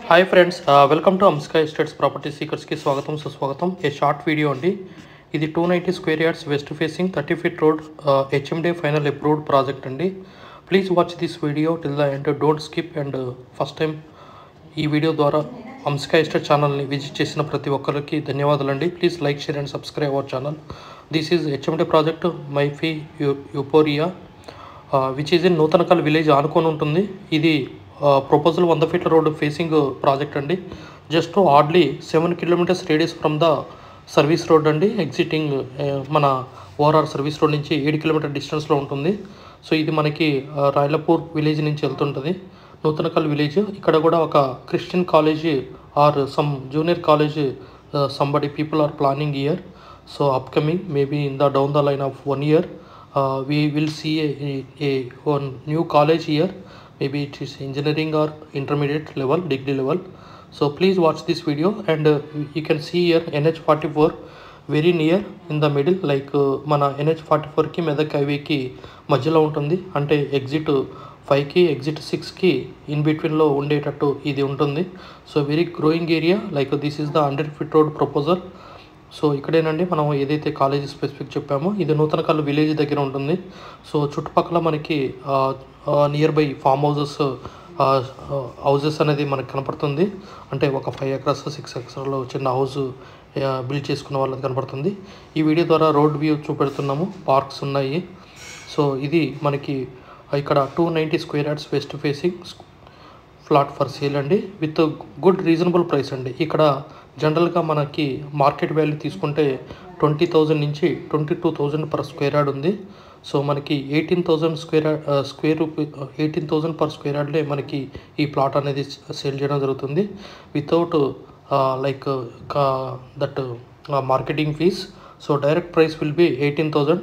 Hi friends, welcome to Amska estates property సీకర్స్కి స్వాగతం సుస్వాగతం. ఏ షార్ట్ వీడియో అండి. ఇది 290 square yards west facing 30 feet road HMDA final approved project అండి. Please watch this video till the end, don't skip. And first time ఈ వీడియో ద్వారా Amska estate ఛానల్ని విజిట్ చేసిన ప్రతి ఒక్కరికి ధన్యవాదాలండి. Please like, share and subscribe our channel. This is HMDA project మైఫీ euphoria which is in Nuthankal village ఆనుకొని ఉంటుంది. ఇది ప్రపోజల్ 100 ఫీట్ల రోడ్ ఫేసింగ్ ప్రాజెక్ట్ అండి. Just hardly 7 kilometres radius from the service road అండి. ఎగ్జిటింగ్ మన ఓఆర్ఆర్ సర్వీస్ రోడ్ నుంచి 7 kilometre డిస్టెన్స్లో ఉంటుంది. సో ఇది మనకి రాయలపూర్ విలేజ్ నుంచి వెళ్తుంటుంది, నూతనకల్ విలేజ్. ఇక్కడ కూడా ఒక Christian college or some junior college somebody people are planning year. So upcoming maybe in the down the line of 1 year we will see a one new college here. Maybe it is engineering or intermediate level, degree level. So please watch this video. And you can see here NH44 very near in the middle, like mana NH44 ki Medak highway ki మధ్యలో ఉంటుంది. అంటే exit 5కి exit 6కి in బిట్వీన్లో ఉండేటట్టు ఇది ఉంటుంది. So very growing area. Like this is the 100 feet road proposal. So ఇక్కడేనండి మనం ఏదైతే కాలేజ్ స్పెసిఫిక్ చెప్పామో ఇది నూతనకల్ విలేజ్ దగ్గర ఉంటుంది. సో చుట్టుపక్కల మనకి నియర్ బై ఫామ్ హౌజెస్ అనేది మనకు కనపడుతుంది. అంటే ఒక 5 acres 6 acresలో చిన్న హౌస్ బిల్డ్ చేసుకున్న వాళ్ళది కనపడుతుంది. ఈ వీడియో ద్వారా రోడ్ వ్యూ చూపెడుతున్నాము. పార్క్స్ ఉన్నాయి. సో ఇది మనకి ఇక్కడ 290 square yards west facing flat for sale అండి, విత్ గుడ్ రీజనబుల్ ప్రైస్ అండి. ఇక్కడ జనరల్గా మనకి మార్కెట్ వాల్యూ తీసుకుంటే 20,000 నుంచి 22,000 పర్ స్క్వేర్ యార్డ్ ఉంది. సో మనకి 18,000 పర్ స్క్వేర్ యార్డ్లే మనకి ఈ ప్లాట్ అనేది సేల్ చేయడం జరుగుతుంది, without like that marketing fees. So direct price will be 18,000.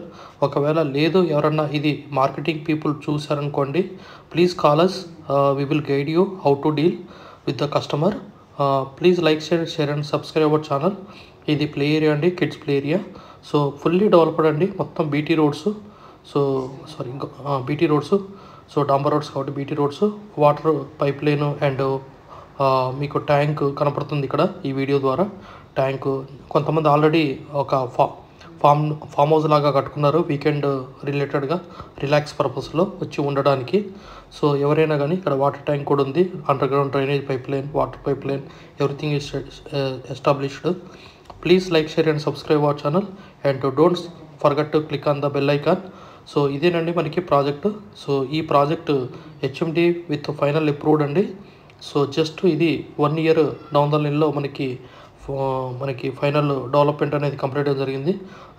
ఒకవేళ లేదు ఎవరన్నా ఇది మార్కెటింగ్ పీపుల్ చూసారనుకోండి, please call us. We will guide you how to deal with the customer. Please like, share and subscribe our channel. ఇది play area అండి, kids play area. So fully developed అండి, మొత్తం BT roads. So BT roads. So డాంబర్ roads కాబట్టి BT roads. Water pipe line and మీకు tank కనపడుతుంది ఇక్కడ ఈ వీడియో ద్వారా. ట్యాంక్ కొంతమంది ఆల్రెడీ ఒక ఫామ్ హౌస్ లాగా కట్టుకున్నారు, వీకెండ్ రిలేటెడ్గా రిలాక్స్ పర్పస్లో వచ్చి ఉండడానికి. సో ఎవరైనా కానీ ఇక్కడ వాటర్ ట్యాంక్ కూడా ఉంది, under ground drainage pipe line, water pipe line, everything is established. Please like, share and subscribe our channel. And don't forget to click on the bell icon. So ఇదేనండి మనకి project. So ఈ project HMD with final approved అండి. So just ఇది 1 year down the లైన్లో మనకి final development అనేది complete జరిగింది.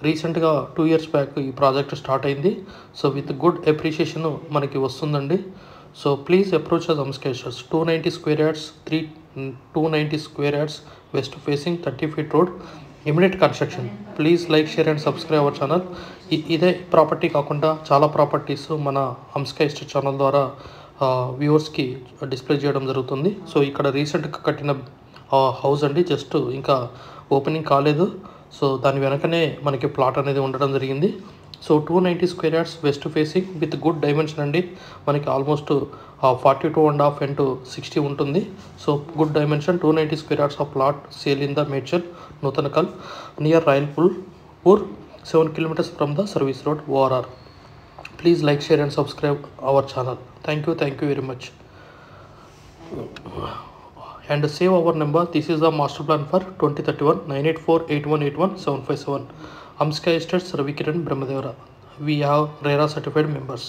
రీసెంట్గా 2 years బ్యాక్ ఈ ప్రాజెక్ట్ స్టార్ట్ అయింది. సో విత్ గుడ్ అప్రిషియేషన్ మనకి వస్తుందండి. సో ప్లీజ్ అప్రోచ్ అస్ అంస్కా estates. 290 square yards 290 square yards west facing 30 feet road, immediate construction. Please like, share and subscribe our channel. ఇదే property కాకుండా చాలా properties మన అంస్కా estate channel ద్వారా వ్యూవర్స్కి డిస్ప్లే చేయడం జరుగుతుంది. సో ఇక్కడ రీసెంట్గా కట్టిన హౌస్ అండి, జస్ట్ ఇంకా ఓపెనింగ్ కాలేదు. సో దాని వెనకనే మనకి ప్లాట్ అనేది ఉండడం జరిగింది. So 290 square yards west facing with good dimension అండి. మనకి ఆల్మోస్ట్ 42.5 into 60 ఉంటుంది. So good dimension. 290 square yards of plot sale in the Medchal, Nuthankal, near Rayalpur, 7 kilometers from the service road ORR. Please like, share and subscribe our channel. Thank you very much. And save our number. This is the master plan for 2031 9848181 757. Amska Estates, Ravikiran Brahmadevara. We have RERA certified members.